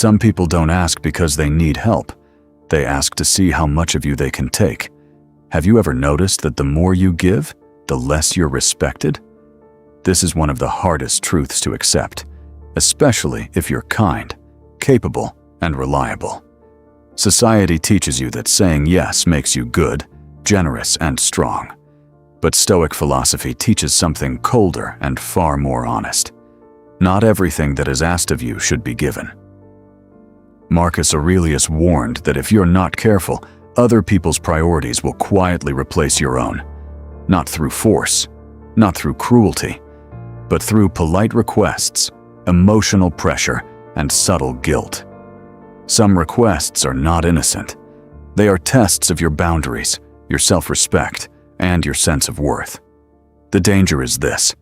Some people don't ask because they need help. They ask to see how much of you they can take. Have you ever noticed that the more you give, the less you're respected? This is one of the hardest truths to accept, especially if you're kind, capable, and reliable. Society teaches you that saying yes makes you good, generous, and strong. But Stoic philosophy teaches something colder and far more honest. Not everything that is asked of you should be given. Marcus Aurelius warned that if you're not careful, other people's priorities will quietly replace your own. Not through force, not through cruelty, but through polite requests, emotional pressure, and subtle guilt. Some requests are not innocent. They are tests of your boundaries, your self-respect, and your sense of worth. The danger is this: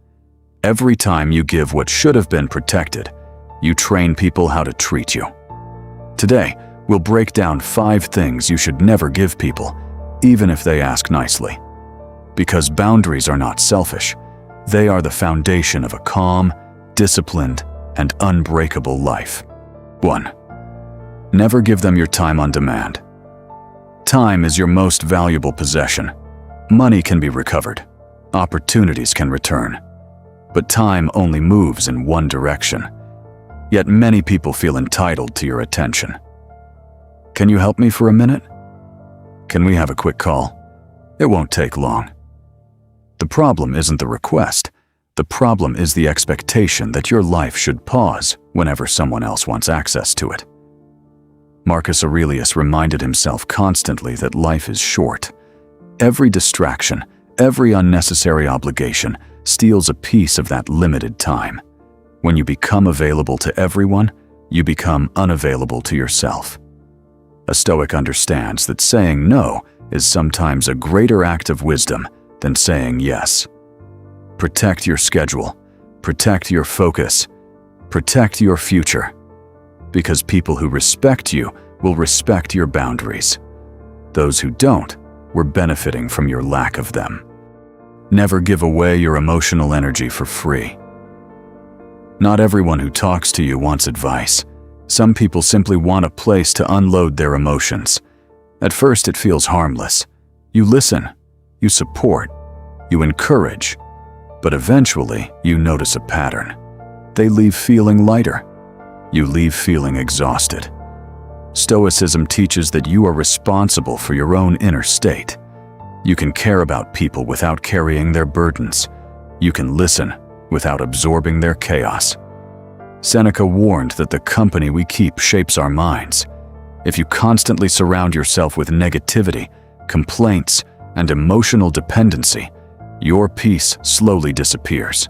every time you give what should have been protected, you train people how to treat you. Today, we'll break down 5 things you should never give people, even if they ask nicely. Because boundaries are not selfish. They are the foundation of a calm, disciplined, and unbreakable life. 1. Never give them your time on demand. Time is your most valuable possession. Money can be recovered. Opportunities can return. But time only moves in one direction. Yet many people feel entitled to your attention. Can you help me for a minute? Can we have a quick call? It won't take long. The problem isn't the request. The problem is the expectation that your life should pause whenever someone else wants access to it. Marcus Aurelius reminded himself constantly that life is short. Every distraction, every unnecessary obligation steals a piece of that limited time. When you become available to everyone, you become unavailable to yourself. A Stoic understands that saying no is sometimes a greater act of wisdom than saying yes. Protect your schedule, protect your focus, protect your future. Because people who respect you will respect your boundaries. Those who don't were benefiting from your lack of them. Never give away your emotional energy for free. Not everyone who talks to you wants advice. Some people simply want a place to unload their emotions. At first, it feels harmless. You listen, you support, you encourage, but eventually you notice a pattern. They leave feeling lighter. You leave feeling exhausted. Stoicism teaches that you are responsible for your own inner state. You can care about people without carrying their burdens. You can listen without absorbing their chaos. Seneca warned that the company we keep shapes our minds. If you constantly surround yourself with negativity, complaints, and emotional dependency, your peace slowly disappears.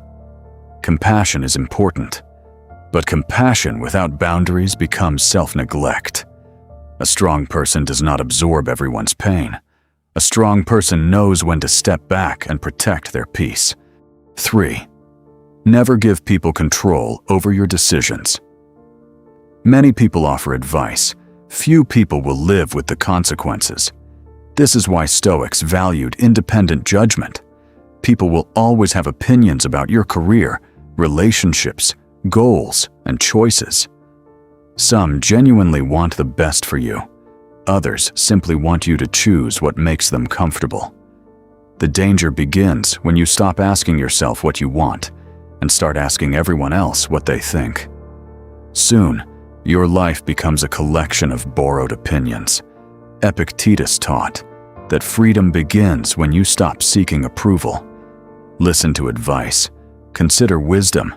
Compassion is important, but compassion without boundaries becomes self-neglect. A strong person does not absorb everyone's pain. A strong person knows when to step back and protect their peace. 3. Never give people control over your decisions. Many people offer advice. Few people will live with the consequences. This is why Stoics valued independent judgment. People will always have opinions about your career, relationships, goals, and choices. Some genuinely want the best for you. Others simply want you to choose what makes them comfortable. The danger begins when you stop asking yourself what you want and start asking everyone else what they think. Soon, your life becomes a collection of borrowed opinions. Epictetus taught that freedom begins when you stop seeking approval. Listen to advice, consider wisdom,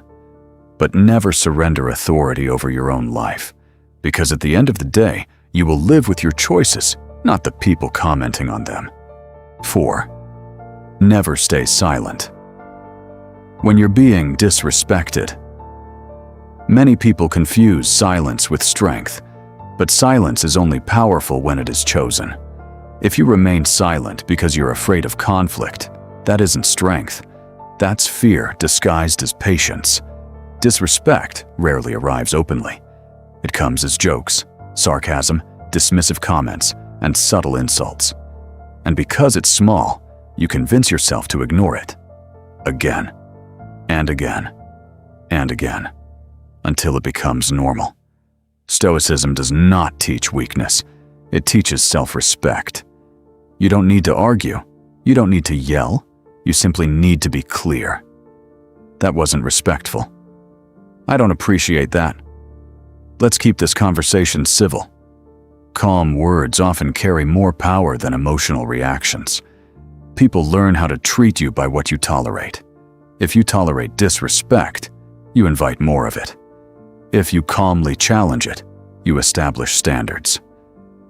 but never surrender authority over your own life, because at the end of the day, you will live with your choices, not the people commenting on them. 4. Never stay silent. When you're being disrespected, many people confuse silence with strength, but silence is only powerful when it is chosen. If you remain silent because you're afraid of conflict, that isn't strength. That's fear disguised as patience. Disrespect rarely arrives openly. It comes as jokes, sarcasm, dismissive comments, and subtle insults. And because it's small, you convince yourself to ignore it. Again, and again, and again, until it becomes normal. Stoicism does not teach weakness. It teaches self-respect. You don't need to argue. You don't need to yell. You simply need to be clear. That wasn't respectful. I don't appreciate that. Let's keep this conversation civil. Calm words often carry more power than emotional reactions. People learn how to treat you by what you tolerate. If you tolerate disrespect, you invite more of it. If you calmly challenge it, you establish standards.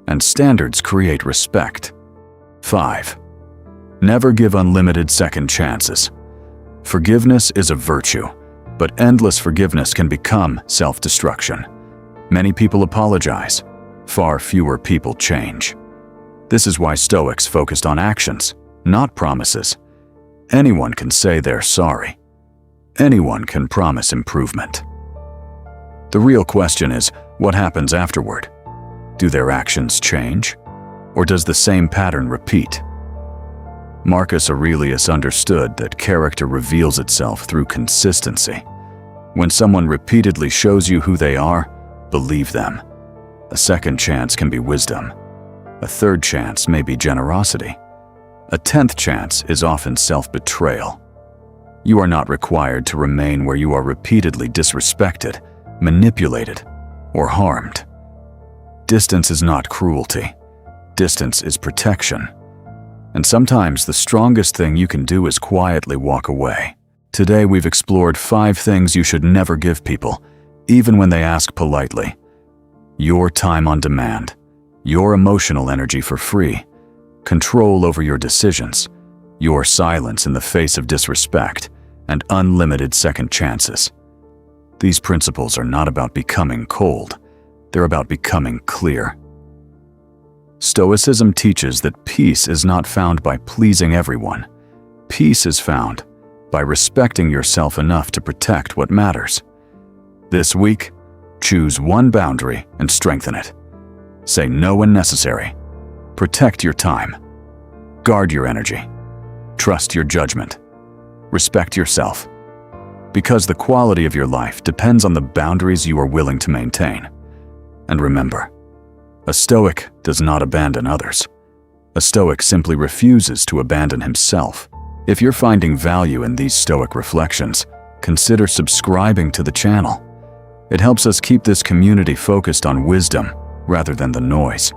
And standards create respect. 5. Never give unlimited second chances. Forgiveness is a virtue, but endless forgiveness can become self-destruction. Many people apologize. Far fewer people change. This is why Stoics focused on actions, not promises. Anyone can say they're sorry. Anyone can promise improvement. The real question is, what happens afterward? Do their actions change? Or does the same pattern repeat? Marcus Aurelius understood that character reveals itself through consistency. When someone repeatedly shows you who they are, believe them. A second chance can be wisdom. A third chance may be generosity. A 10th chance is often self-betrayal. You are not required to remain where you are repeatedly disrespected, manipulated, or harmed. Distance is not cruelty. Distance is protection. And sometimes the strongest thing you can do is quietly walk away. Today we've explored 5 things you should never give people, even when they ask politely. Your time on demand, your emotional energy for free, control over your decisions, your silence in the face of disrespect, and unlimited second chances. These principles are not about becoming cold. They're about becoming clear. Stoicism teaches that peace is not found by pleasing everyone. Peace is found by respecting yourself enough to protect what matters. This week, choose one boundary and strengthen it. Say no when necessary. Protect your time. Guard your energy. Trust your judgment. Respect yourself. Because the quality of your life depends on the boundaries you are willing to maintain. And remember, a Stoic does not abandon others. A Stoic simply refuses to abandon himself. If you're finding value in these Stoic reflections, consider subscribing to the channel. It helps us keep this community focused on wisdom rather than the noise.